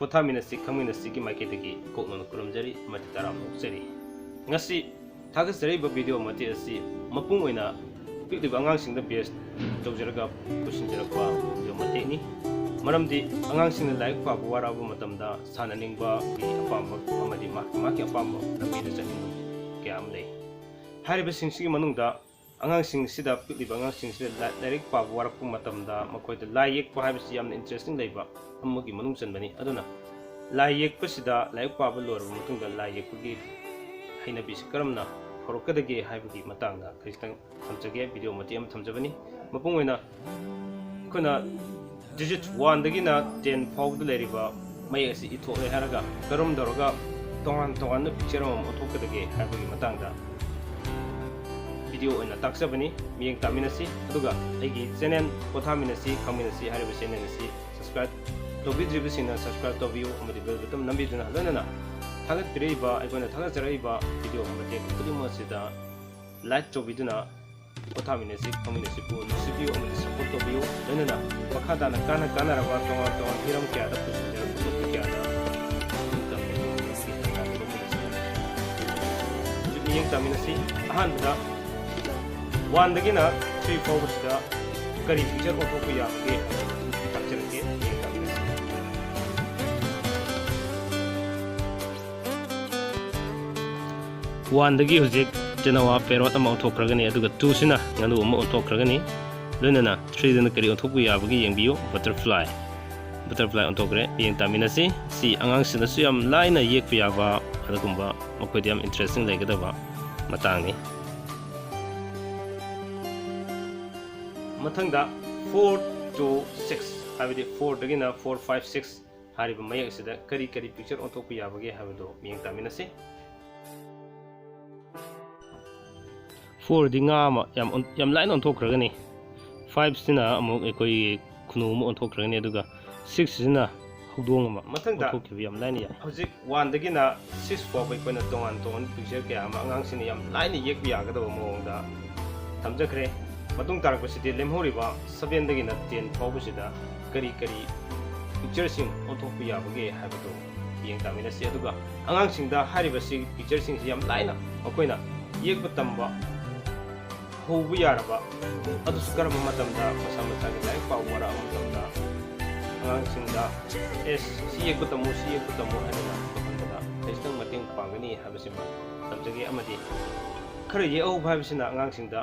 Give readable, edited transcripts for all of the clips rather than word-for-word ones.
ꯄꯣꯊꯥꯃꯤꯟꯅꯁꯤ ꯈꯪꯃꯤꯟꯅꯁꯤꯒꯤ ꯃꯥꯏꯀꯩꯗꯒꯤ ꯀꯣꯛꯅꯅ ꯈꯨꯔꯨꯝꯖꯔꯤ ꯑꯃꯗꯤ ꯇꯔꯥꯝꯅ ꯑꯣꯛꯆꯔꯤ ꯉꯁꯤ ꯊꯥꯒꯠꯆꯔꯤꯕ ꯚꯤꯗꯤꯑꯣ ꯃꯇꯦꯛ ꯑꯁꯤ ꯃꯄꯨꯡ ꯑꯣꯏꯅ ꯄꯤꯛꯂꯤꯕ ꯑꯉꯥꯡꯁꯤꯡꯗ ꯕꯦꯁ ꯇꯧꯖꯔꯒ ꯄꯨꯁꯤꯟꯖꯔꯛꯄ ꯚꯤꯗꯤꯑꯣ ꯃꯇꯦꯛꯅꯤ ꯃꯔꯝꯗꯤ ꯑꯉꯥꯡꯁꯤꯡꯅ ꯂꯥꯏꯔꯤꯛ ꯄꯥꯕ ꯋꯥꯔꯛꯑꯕ ꯃꯇꯝꯗ ꯁꯥꯟꯅꯅꯤꯡꯕꯒꯤ ꯑꯄꯥꯝꯕ ꯑꯃꯗꯤ ꯃꯍꯥꯛꯀꯤ ꯑꯄꯥꯝꯕ ꯂꯝꯕꯤꯗ ꯆꯠꯅꯤꯡꯕ ꯀꯌꯥ ꯑꯃ ꯂꯩ ꯍꯥꯏꯔꯤꯕꯁꯤꯡꯁꯤꯒꯤ ꯃꯅꯨꯡꯗ ꯑꯉꯥꯡꯁꯤꯡꯁꯤꯗ ꯄꯤꯛꯂꯤꯕ ꯑꯉꯥꯡꯁꯤꯡꯁꯤꯗ ꯂꯥꯏꯔꯤꯛ ꯄꯥꯕ ꯋꯥꯔꯛꯄ ꯃꯇꯝꯗ ꯃꯈꯣꯏꯗ ꯂꯥꯏ ꯌꯦꯛꯄ ꯍꯥꯏꯕꯁꯤ ꯌꯥꯝꯅ ꯏꯟꯇꯔꯦꯁꯇꯤꯡ ꯂꯩꯕ ꯑꯃꯒꯤ ꯃꯅꯨꯡ ꯆꯟꯕꯅꯤ ꯑꯗꯨꯅ ꯂꯥꯏ ꯌꯦꯛꯄꯁꯤꯗ ꯂꯥꯏꯔꯤꯛ ꯄꯥꯕ ꯂꯣꯏꯔꯕ ꯃꯇꯨꯡꯗ ꯂꯥꯏ ꯌꯦꯛꯄꯒꯤ ꯍꯩꯅꯕꯤꯁꯤ ꯀꯔꯝꯅ ꯍꯧꯔꯛꯀꯗꯒꯦ ꯍꯥꯏꯕꯒꯤ ꯃꯇꯥꯡꯗ ꯈꯤꯇꯪ ꯊꯝꯖꯒꯦ ꯚꯤꯗꯤꯑꯣ ꯃꯇꯦꯛ ꯑꯃ ꯊꯝꯖꯕꯅꯤ ꯃꯄꯨꯡ ꯑꯣꯏꯅ ꯑꯩꯈꯣꯏꯅ ꯗꯤꯖꯤꯠ 1ꯗꯒꯤꯅ 10 ꯐꯥꯎꯕꯗ ꯂꯩꯔꯤꯕ ꯃꯌꯦꯛ ꯑꯁꯤ ꯏꯊꯣꯛꯂꯦ ꯍꯥꯏꯔꯒ ꯀꯔꯝ ꯇꯧꯔꯒ ꯇꯣꯉꯥꯟ ꯇꯣꯉꯥꯟꯕ ꯄꯤꯛꯆꯔ ꯑꯃ ꯑꯣꯟꯊꯣꯛꯀꯗꯒꯦ ꯍꯥꯏꯕꯒꯤ ꯃꯇꯥꯡꯗ ꯚꯤꯗꯤꯑꯣ ꯑꯣꯏꯅ ꯇꯥꯛꯆꯕꯅꯤ ꯃꯤꯠꯌꯦꯡ ꯇꯥꯃꯤꯟꯅꯁꯤ ꯑꯗꯨꯒ ꯑꯩꯒꯤ ꯆꯦꯅꯦꯜ ꯄꯣꯊꯥꯃꯤꯟꯅꯁꯤ ꯈꯪꯃꯤꯟꯅꯁꯤ ꯍꯥꯏꯔꯤꯕ ꯆꯦꯅꯦꯜ ꯑꯁꯤ ꯁꯕꯁꯀ꯭ꯔꯥꯏꯕ ꯇꯧꯕꯤꯗ꯭ꯔꯤꯕꯁꯤꯡꯅ ꯁꯕꯁꯀ꯭ꯔꯥꯏꯕ ꯇꯧꯕꯤꯌꯨ ꯑꯃꯗꯤ ꯕꯦꯜ ꯕꯇꯟ ꯅꯝꯕꯤꯗꯨꯅ ꯂꯣꯏꯅꯅ ꯊꯥꯒꯠꯄꯤꯔꯛꯏꯕ ꯑꯩꯈꯣꯏꯅ ꯊꯥꯒꯠꯆꯔꯛꯏꯕ ꯚꯤꯗꯤꯑꯣ ꯃꯇꯦꯛ ꯈꯨꯗꯤꯡꯃꯛ ꯑꯁꯤꯗ ꯂꯥꯏꯛ ꯇꯧꯕꯤꯗꯨꯅ ꯄꯣꯊꯥꯃꯤꯟꯅꯁꯤ ꯈꯪꯃꯤꯟꯅꯁꯤꯕꯨ ꯅꯨꯡꯁꯤꯕꯤꯌꯨ ꯑꯃꯗꯤ ꯁꯄꯣꯔꯠ ꯇꯧꯕꯤꯌꯨ ꯂꯣꯏꯅꯅ ꯃꯈꯥ ꯇꯥꯅ ꯀꯥꯟꯅꯔꯕ ꯇꯣꯉꯥꯟ ꯇꯣꯉꯥꯟ ꯍꯤꯔꯝ ꯀꯌꯥꯗ ꯄꯨꯁꯤꯟꯖꯔꯛꯄ ꯇꯣꯄꯤꯛ ꯀꯌꯥꯗ ꯃꯤꯠꯌꯦꯡ ꯇꯥꯃꯤꯟꯅꯁꯤ ꯑꯍꯥꯟꯕꯗ 1ꯗꯒꯤꯅ 3 ꯐꯥꯎꯕꯁꯤꯗ ꯀꯔꯤ ꯄꯤꯛꯆꯔ ꯑꯣꯟꯊꯣꯛꯄ ꯌꯥꯕꯒꯦ ꯇꯥꯛꯆꯔꯛꯀꯦ ꯃꯤꯠꯌꯦꯡ ꯇꯥꯃꯤꯟꯅꯁꯤ 1ꯗꯒꯤ ꯍꯧꯖꯤꯛ ꯖꯦꯅꯋꯥ ꯄꯦꯔꯣꯠ ꯑꯃ ꯑꯣꯟꯊꯣꯛꯈ꯭ꯔꯒꯅꯤ ꯑꯗꯨꯒ 2ꯁꯤꯅ ꯉꯥꯅꯨ ꯑꯃ ꯑꯣꯟꯊꯣꯛꯈ꯭ꯔꯒꯅꯤ ꯂꯣꯏꯅꯅ 3ꯗꯅ ꯀꯔꯤ ꯑꯣꯟꯊꯣꯛꯄ ꯌꯥꯕꯒꯦ ꯌꯦꯡꯕꯤꯌꯨ ꯕꯇꯔꯐ꯭ꯂꯥꯏ ꯑꯣꯟꯊꯣꯛꯈ꯭ꯔꯦ ꯃꯤꯠꯌꯦꯡ ꯇꯥꯃꯤꯟꯅꯁꯤ ꯁꯤ ꯑꯉꯥꯡꯁꯤꯡꯗꯁꯨ ꯌꯥꯝ ꯂꯥꯏꯅ ꯌꯦꯛꯄ ꯌꯥꯕ ꯑꯗꯨꯒꯨꯝꯕ ꯃꯈꯣꯏꯗ ꯌꯥꯝ ꯏꯟꯇꯔꯦꯁꯇꯤꯡ ꯂꯩꯒꯗꯕ ꯃꯇꯥꯡꯅꯤ ꯃꯊꯪꯗ 4 to 6 ꯍꯥꯏꯕꯗꯤ 4ꯗꯒꯤꯅ 4 5 6 ꯍꯥꯏꯔꯤꯕ ꯃꯌꯦꯛ ꯑꯁꯤꯗ ꯀꯔꯤ ꯄꯤꯛꯆꯔ ꯑꯣꯟꯊꯣꯛꯄ ꯌꯥꯕꯒꯦ ꯍꯥꯏꯕꯗꯨ ꯃꯤꯠꯌꯦꯡ ꯇꯥꯃꯤꯟꯅꯁꯤ 4ꯗꯤ ꯉꯥ ꯑꯃ ꯌꯥꯝ ꯂꯥꯏꯅ ꯑꯣꯟꯊꯣꯛꯈ꯭ꯔꯒꯅꯤ 5ꯁꯤꯅ ꯑꯃꯨꯛ ꯑꯩꯈꯣꯏꯒꯤ ꯈꯨꯅꯨ ꯑꯃ ꯑꯣꯟꯊꯣꯛꯈ꯭ꯔꯒꯅꯤ ꯑꯗꯨꯒ 6ꯁꯤꯅ ꯍꯧꯗꯣꯡ ꯑꯃ ꯃꯊꯪꯗ ꯑꯣꯟꯊꯣꯛꯈꯤꯕ ꯌꯥꯝ ꯂꯥꯏꯅ ꯌꯥꯏ ꯍꯧꯖꯤꯛ 1ꯗꯒꯤꯅ 6 ꯐꯥꯎꯕ ꯑꯩꯈꯣꯏꯅ ꯇꯣꯉꯥꯟ ꯇꯣꯉꯥꯟꯕ ꯄꯤꯛꯆꯔ ꯀꯌꯥ ꯑꯃ ꯑꯉꯥꯡꯁꯤꯡꯅ ꯌꯥꯝ ꯂꯥꯏꯅ ꯌꯦꯛꯄ ꯌꯥꯒꯗꯕ ꯃꯑꯣꯡꯗ ꯊꯝꯖꯈ꯭ꯔꯦ ꯃꯇꯨꯡ ꯇꯥꯔꯛꯄꯁꯤꯗꯤ ꯂꯦꯝꯍꯧꯔꯤꯕ 7ꯗꯒꯤꯅ 10 ꯐꯥꯎꯕꯁꯤꯗ ꯀꯔꯤ ꯄꯤꯛꯆꯔꯁꯤꯡ ꯑꯣꯟꯊꯣꯛꯄ ꯌꯥꯕꯒꯦ ꯍꯥꯏꯕꯗꯨ ꯃꯤꯠꯌꯦꯡ ꯇꯥꯃꯤꯟꯅꯁꯤ ꯑꯗꯨꯒ ꯑꯉꯥꯡꯁꯤꯡꯗ ꯍꯥꯏꯔꯤꯕꯁꯤ ꯄꯤꯛꯆꯔꯁꯤꯡꯁꯤ ꯌꯥꯝ ꯂꯥꯏꯅ ꯃꯈꯣꯏꯅ ꯌꯦꯛꯄ ꯇꯝꯕ ꯍꯧꯕ ꯌꯥꯔꯕ ꯑꯗꯨꯁꯨ ꯀꯔꯝꯕ ꯃꯇꯝꯗ ꯃꯁꯥ ꯃꯁꯥꯒꯤ ꯂꯥꯏꯔꯤꯛ ꯄꯥꯕ ꯋꯥꯔꯛꯑꯕ ꯃꯇꯝꯗ ꯑꯉꯥꯡꯁꯤꯡꯗ ꯁꯤ ꯌꯦꯛꯄ ꯇꯝꯃꯨ ꯍꯥꯏꯗꯅ ꯇꯧꯍꯟꯕꯗ ꯈꯤꯇꯪ ꯃꯇꯦꯡ ꯄꯥꯡꯒꯅꯤ ꯍꯥꯏꯕꯁꯤꯃ ꯇꯝꯖꯒꯦ ꯑꯃꯗꯤ ꯈꯔ ꯌꯦꯛꯍꯧꯕ ꯍꯥꯏꯕꯁꯤꯅ ꯑꯉꯥꯡꯁꯤꯡꯗ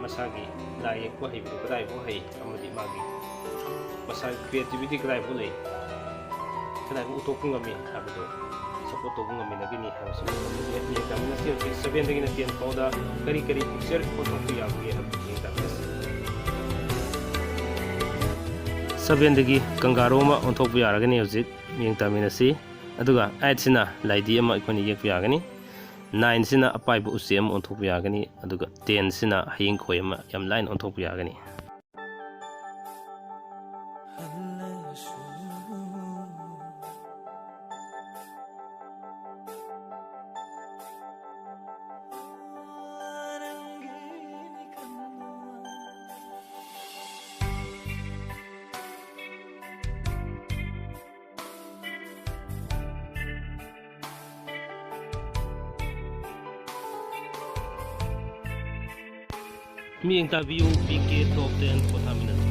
ꯃꯁꯥꯒꯤ ꯂꯥꯏ ꯌꯦꯛꯄ ꯍꯩꯕꯗꯨ ꯀꯗꯥꯏꯐꯥꯎ ꯍꯩ ꯑꯃꯗꯤ ꯃꯥꯒꯤ ꯃꯁꯥꯒꯤ ꯀ꯭ꯔꯤꯌꯦꯇꯤꯕꯤꯇꯤ ꯀꯗꯥꯏꯐꯥꯎ ꯂꯩ ꯀꯗꯥꯏꯐꯥꯎ ꯎꯠꯊꯣꯛꯄ ꯉꯝꯃꯤ ꯍꯥꯏꯕꯗꯨ ꯁꯄꯣꯔꯠ ꯇꯧꯕ ꯉꯝꯃꯤꯟꯅꯒꯅꯤ ꯍꯥꯏꯕꯁꯤ ꯃꯤꯠꯌꯦꯡ ꯇꯥꯃꯤꯟꯅꯁꯤ ꯍꯧꯖꯤꯛ 7ꯗꯒꯤꯅ 10 ꯐꯥꯎꯗ ꯀꯔꯤ ꯄꯤꯛꯆꯔ ꯑꯣꯟꯊꯣꯛꯄ ꯌꯥꯕꯒꯦ ꯍꯥꯏꯕꯗꯨ ꯃꯤꯠꯌꯦꯡ ꯇꯥꯃꯤꯟꯅꯁꯤ 7ꯗꯒꯤ ꯀꯪꯒꯥꯔꯨ ꯑꯃ ꯑꯣꯟꯊꯣꯛꯄ ꯌꯥꯔꯒꯅꯤ ꯍꯧꯖꯤꯛ ꯃꯤꯠꯌꯦꯡ ꯇꯥꯃꯤꯟꯅꯁꯤ ꯑꯗꯨꯒ 8ꯁꯤꯅ ꯂꯥꯏꯙꯤ ꯑꯃ ꯑꯩꯈꯣꯏꯅ ꯌꯦꯛꯄ ꯌꯥꯒꯅꯤ 9ꯁꯤꯅ ꯑꯄꯥꯏꯕ ꯎꯆꯦꯛ ꯑꯃ ꯑꯣꯟꯊꯣꯛꯄ ꯌꯥꯒꯅꯤ ꯑꯗꯨꯒ 10ꯁꯤꯅ ꯍꯌꯤꯡꯈꯣꯏ ꯑꯃ ꯌꯥꯝ ꯂꯥꯏꯅ ꯑꯣꯟꯊꯣꯛꯄ ꯌꯥꯒꯅꯤ ꯃꯤꯠꯌꯦꯡ ꯇꯥꯕꯤꯌꯨ ꯄꯤꯀꯦ ꯇꯣꯞ 10 ꯄꯣꯊꯥꯃꯤꯟꯅꯁꯤ